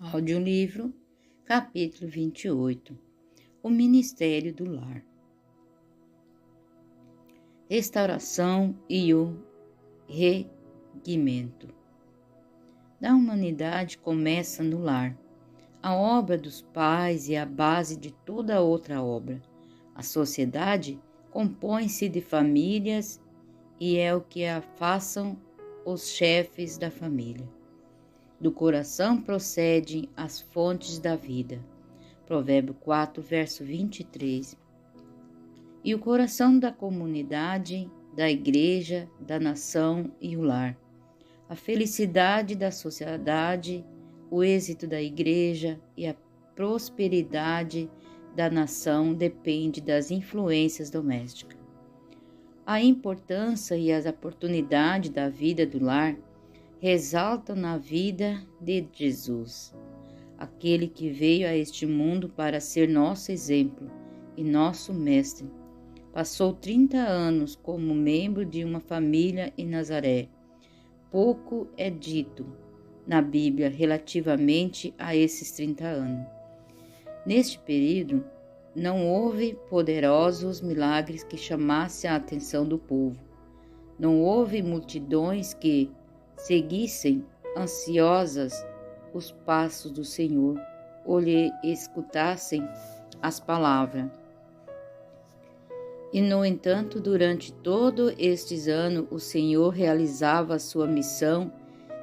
Audiolivro, capítulo 28. O Ministério do Lar. Restauração e o reguimento da humanidade começa no lar. A obra dos pais é a base de toda outra obra. A sociedade compõe-se de famílias e é o que a façam os chefes da família. Do coração procedem as fontes da vida. Provérbio 4, verso 23. E o coração da comunidade, da igreja, da nação e o lar. A felicidade da sociedade, o êxito da igreja e a prosperidade da nação depende das influências domésticas. A importância e as oportunidades da vida do lar ressaltam na vida de Jesus, aquele que veio a este mundo para ser nosso exemplo e nosso mestre. Passou 30 anos como membro de uma família em Nazaré. Pouco é dito na Bíblia relativamente a esses 30 anos. Neste período, não houve poderosos milagres que chamassem a atenção do povo. Não houve multidões que seguissem ansiosas os passos do Senhor ou lhe escutassem as palavras. E, no entanto, durante todos estes anos, o Senhor realizava a sua missão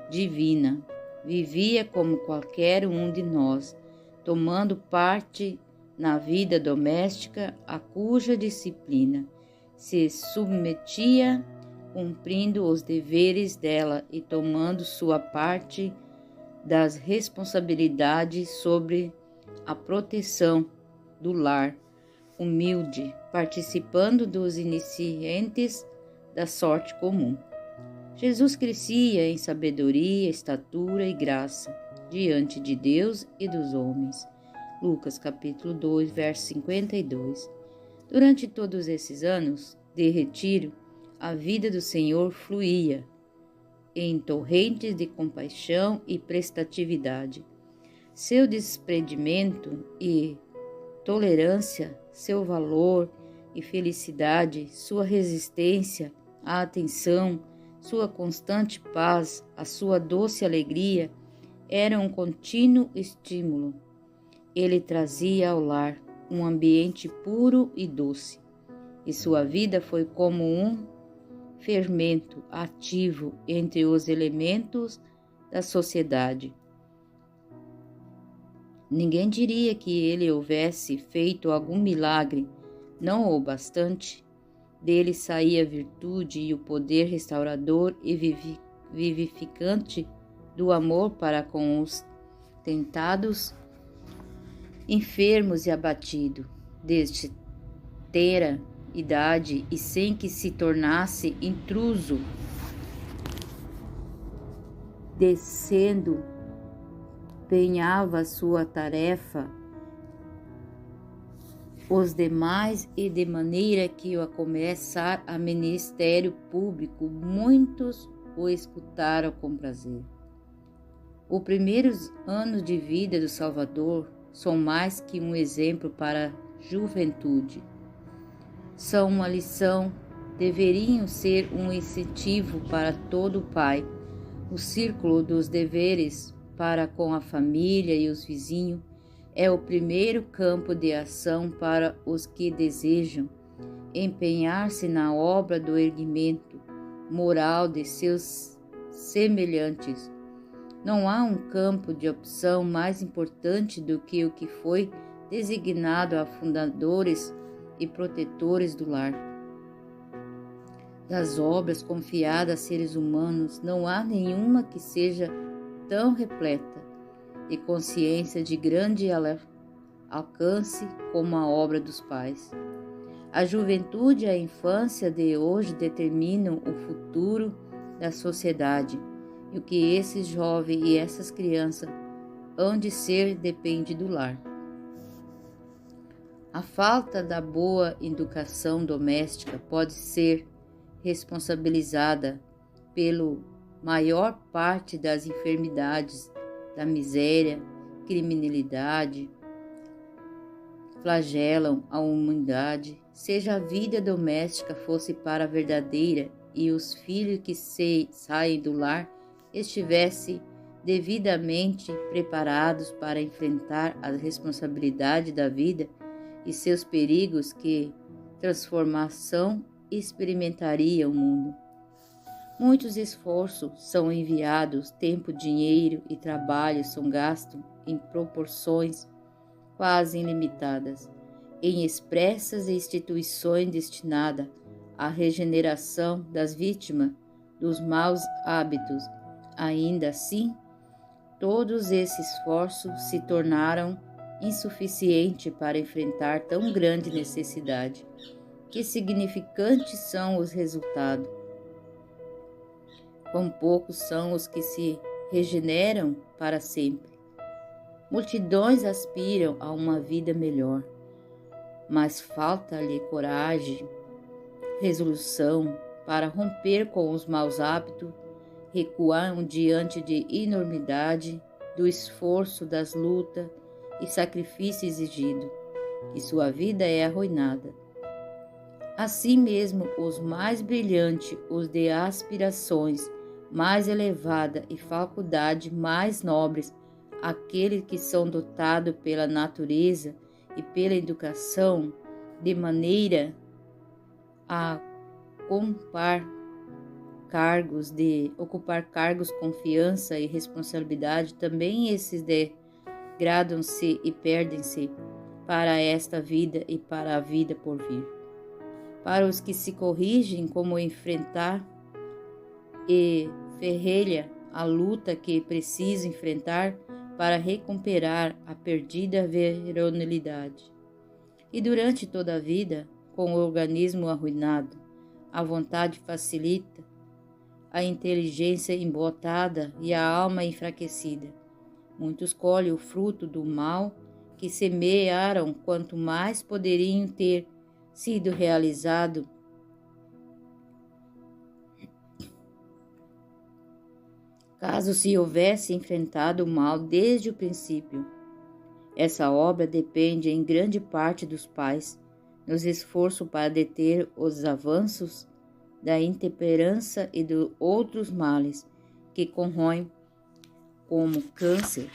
divina. Vivia como qualquer um de nós, tomando parte na vida doméstica, a cuja disciplina se submetia, cumprindo os deveres dela e tomando sua parte das responsabilidades sobre a proteção do lar, humilde, participando dos iniciantes da sorte comum. Jesus crescia em sabedoria, estatura e graça diante de Deus e dos homens. Lucas capítulo 2, verso 52. Durante todos esses anos de retiro, a vida do Senhor fluía em torrentes de compaixão e prestatividade. Seu desprendimento e tolerância, seu valor e felicidade, sua resistência à atenção, sua constante paz, a sua doce alegria, eram um contínuo estímulo. Ele trazia ao lar um ambiente puro e doce, e sua vida foi como um fermento ativo entre os elementos da sociedade. Ninguém diria que ele houvesse feito algum milagre, não o bastante. Dele saía a virtude e o poder restaurador e vivificante do amor para com os tentados, enfermos e abatidos, desde terra idade e sem que se tornasse intruso, desempenhava sua tarefa os demais e de maneira que ao começar a ministério público, muitos o escutaram com prazer. Os primeiros anos de vida do Salvador são mais que um exemplo para a juventude. São uma lição, deveriam ser um incentivo para todo pai. O círculo dos deveres para com a família e os vizinhos é o primeiro campo de ação para os que desejam empenhar-se na obra do erguimento moral de seus semelhantes. Não há um campo de opção mais importante do que o que foi designado a fundadores e protetores do lar. Das obras confiadas a seres humanos, não há nenhuma que seja tão repleta de consciência de grande alcance como a obra dos pais. A juventude e a infância de hoje determinam o futuro da sociedade, e o que esses jovens e essas crianças hão de ser depende do lar. A falta da boa educação doméstica pode ser responsabilizada pela maior parte das enfermidades, da miséria criminalidade flagelam a humanidade, seja a vida doméstica fosse para a verdadeira e os filhos que saem do lar estivessem devidamente preparados para enfrentar a responsabilidade da vida e seus perigos, que transformação experimentaria o mundo. Muitos esforços são enviados, tempo, dinheiro e trabalho são gastos em proporções quase ilimitadas, em expressas instituições destinadas à regeneração das vítimas dos maus hábitos. Ainda assim, todos esses esforços se tornaram insuficientes para enfrentar tão grande necessidade. Que significantes são os resultados? Quão poucos são os que se regeneram para sempre. Multidões aspiram a uma vida melhor, mas falta-lhe coragem, resolução para romper com os maus hábitos, recuam diante de enormidade do esforço, das lutas e sacrifício exigido, e sua vida é arruinada. Assim mesmo, os mais brilhantes, os de aspirações mais elevadas e faculdades mais nobres, aqueles que são dotados pela natureza e pela educação de maneira a ocupar cargos, confiança e responsabilidade, também esses degradam-se e perdem-se para esta vida e para a vida por vir. Para os que se corrigem como enfrentar e ferrelha a luta que preciso enfrentar para recuperar a perdida virilidade. E durante toda a vida, com o organismo arruinado, a vontade facilita, a inteligência embotada e a alma enfraquecida. Muitos colhem o fruto do mal que semearam, quanto mais poderiam ter sido realizado caso se houvesse enfrentado o mal desde o princípio. Essa obra depende em grande parte dos pais, nos esforços para deter os avanços da intemperança e de outros males que corroem, como câncer,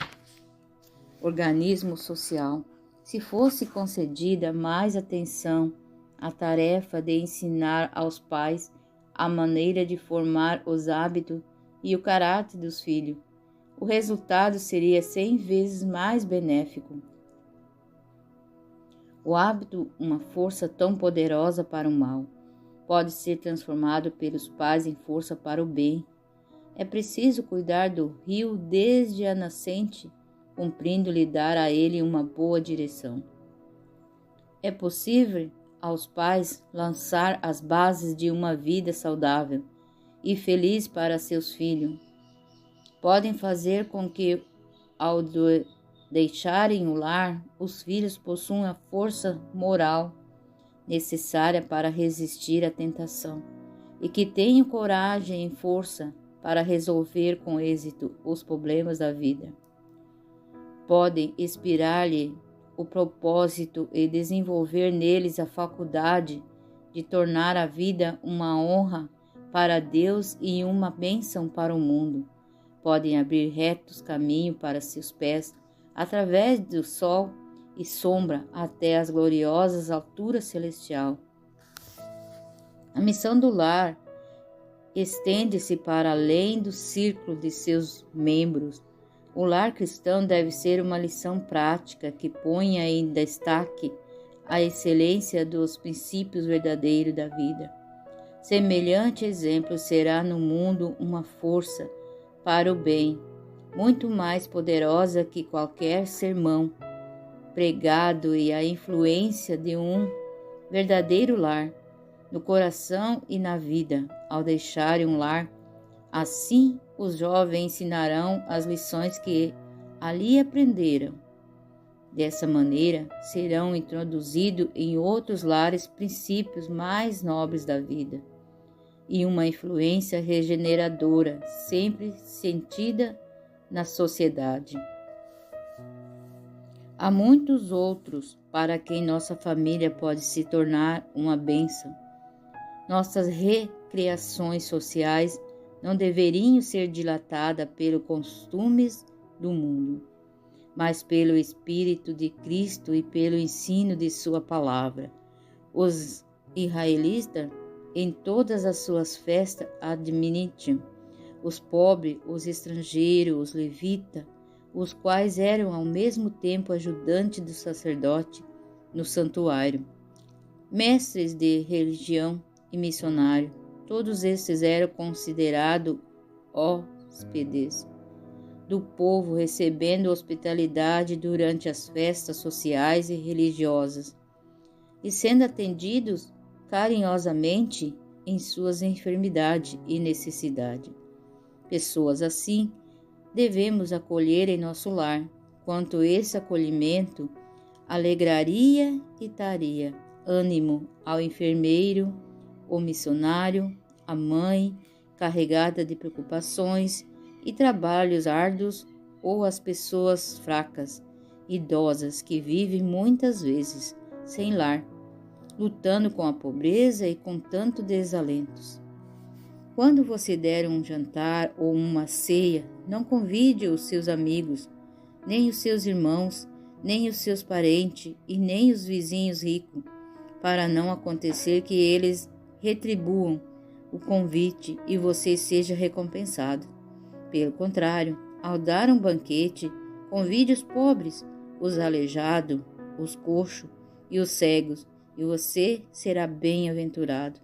organismo social. Se fosse concedida mais atenção à tarefa de ensinar aos pais a maneira de formar os hábitos e o caráter dos filhos, o resultado seria 100 vezes mais benéfico. O hábito, uma força tão poderosa para o mal, pode ser transformado pelos pais em força para o bem. É preciso cuidar do rio desde a nascente, cumprindo-lhe dar a ele uma boa direção. É possível aos pais lançar as bases de uma vida saudável e feliz para seus filhos. Podem fazer com que, ao deixarem o lar, os filhos possuam a força moral necessária para resistir à tentação e que tenham coragem e força para resolver com êxito os problemas da vida. Podem inspirar-lhe o propósito e desenvolver neles a faculdade de tornar a vida uma honra para Deus e uma bênção para o mundo. Podem abrir retos caminho para seus pés, através do sol e sombra até as gloriosas alturas celestiais. A missão do lar estende-se para além do círculo de seus membros. O lar cristão deve ser uma lição prática que ponha em destaque a excelência dos princípios verdadeiros da vida. Semelhante exemplo será no mundo uma força para o bem, muito mais poderosa que qualquer sermão pregado, e a influência de um verdadeiro lar no coração e na vida. Ao deixarem um lar, assim os jovens ensinarão as lições que ali aprenderam. Dessa maneira, serão introduzidos em outros lares princípios mais nobres da vida e uma influência regeneradora sempre sentida na sociedade. Há muitos outros para quem nossa família pode se tornar uma bênção. Nossas recreações sociais não deveriam ser dilatadas pelos costumes do mundo, mas pelo Espírito de Cristo e pelo ensino de sua palavra. Os israelitas, em todas as suas festas, admitiam os pobres, os estrangeiros, os levitas, os quais eram ao mesmo tempo ajudantes do sacerdote no santuário, mestres de religião e missionários. Todos estes eram considerados hóspedes do povo, recebendo hospitalidade durante as festas sociais e religiosas, e sendo atendidos carinhosamente em suas enfermidades e necessidades. Pessoas assim devemos acolher em nosso lar, quanto esse acolhimento alegraria e daria ânimo ao enfermeiro, o missionário, a mãe carregada de preocupações e trabalhos árduos, ou as pessoas fracas, idosas que vivem muitas vezes sem lar, lutando com a pobreza e com tanto desalentos. Quando você der um jantar ou uma ceia, não convide os seus amigos, nem os seus irmãos, nem os seus parentes e nem os vizinhos ricos, para não acontecer que eles retribuam o convite e você seja recompensado. Pelo contrário, ao dar um banquete, convide os pobres, os aleijados, os coxos e os cegos, e você será bem-aventurado,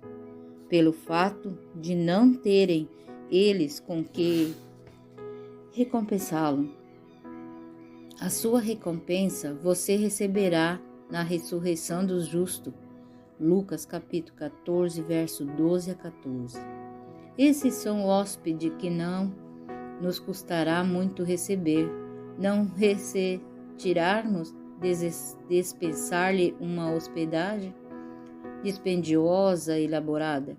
pelo fato de não terem eles com que recompensá-lo. A sua recompensa você receberá na ressurreição dos justos. Lucas capítulo 14, verso 12 a 14. Esses são hóspedes que não nos custará muito receber, não tirarmos, dispensar-lhe uma hospedagem dispendiosa e elaborada.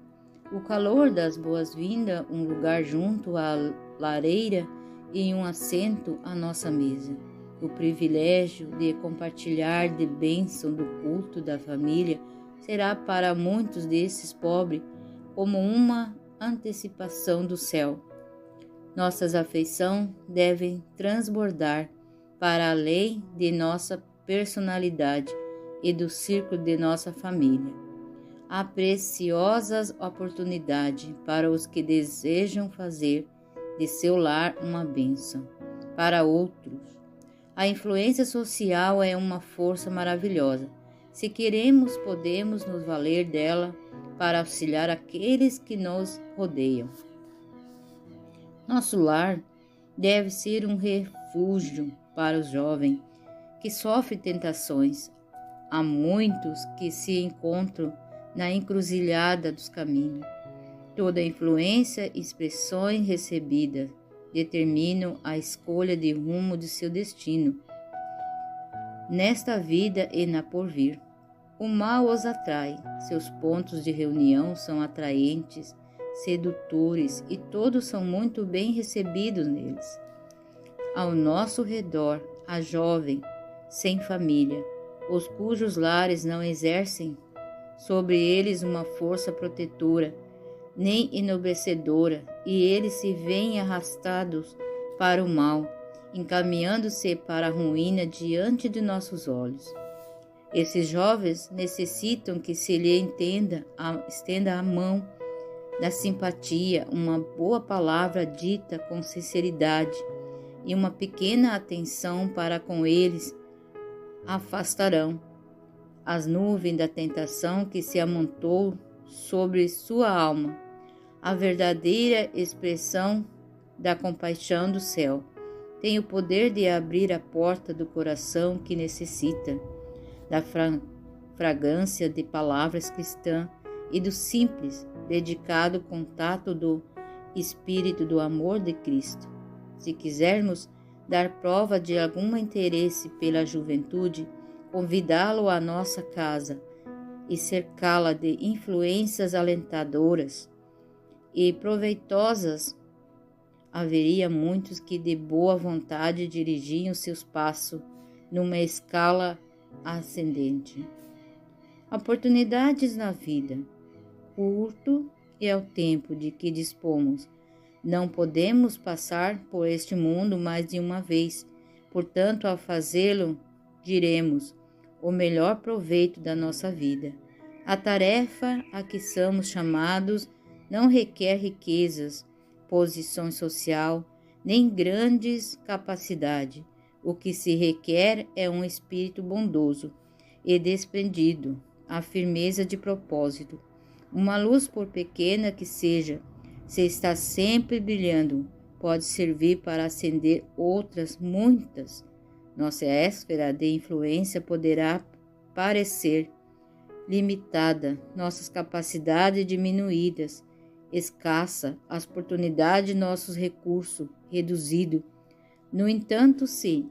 O calor das boas-vindas, um lugar junto à lareira e um assento à nossa mesa. O privilégio de compartilhar de bênção do culto da família será para muitos desses pobres como uma antecipação do céu. Nossas afeições devem transbordar para além de nossa personalidade e do círculo de nossa família. Há preciosas oportunidades para os que desejam fazer de seu lar uma bênção para outros. A influência social é uma força maravilhosa. Se queremos, podemos nos valer dela para auxiliar aqueles que nos rodeiam. Nosso lar deve ser um refúgio para os jovens que sofrem tentações. Há muitos que se encontram na encruzilhada dos caminhos. Toda influência e expressões recebidas determinam a escolha de rumo de seu destino, nesta vida e na porvir. O mal os atrai, seus pontos de reunião são atraentes, sedutores, e todos são muito bem recebidos neles. Ao nosso redor, há jovens sem família, os cujos lares não exercem sobre eles uma força protetora, nem enobrecedora, e eles se veem arrastados para o mal, encaminhando-se para a ruína diante de nossos olhos. Esses jovens necessitam que se lhe estenda a mão da simpatia, uma boa palavra dita com sinceridade e uma pequena atenção para com eles afastarão as nuvens da tentação que se amontou sobre sua alma, a verdadeira expressão da compaixão do céu. Tem o poder de abrir a porta do coração que necessita da fragrância de palavras cristãs e do simples, dedicado contato do Espírito do amor de Cristo. Se quisermos dar prova de algum interesse pela juventude, convidá-lo à nossa casa e cercá-la de influências alentadoras e proveitosas, haveria muitos que de boa vontade dirigiam seus passos numa escala ascendente. Oportunidades na vida. Curto é o tempo de que dispomos. Não podemos passar por este mundo mais de uma vez. Portanto, ao fazê-lo, diremos o melhor proveito da nossa vida. A tarefa a que somos chamados não requer riquezas, posição social, nem grandes capacidades. O que se requer é um espírito bondoso e desprendido, a firmeza de propósito. Uma luz, por pequena que seja, se está sempre brilhando, pode servir para acender outras muitas. Nossa esfera de influência poderá parecer limitada, nossas capacidades diminuídas, escassa, as oportunidades de nossos recursos reduzido. No entanto, se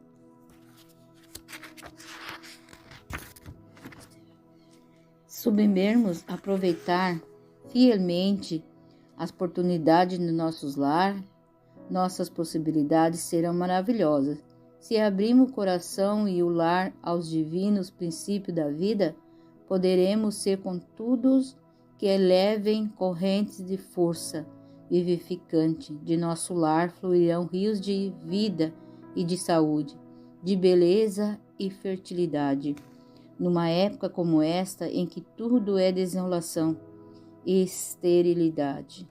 soubermos aproveitar fielmente as oportunidades no nosso lar, nossas possibilidades serão maravilhosas. Se abrirmos o coração e o lar aos divinos princípios da vida, poderemos ser contudos que elevem correntes de força vivificante. De nosso lar fluirão rios de vida e de saúde, de beleza e fertilidade. Numa época como esta, em que tudo é desolação e esterilidade.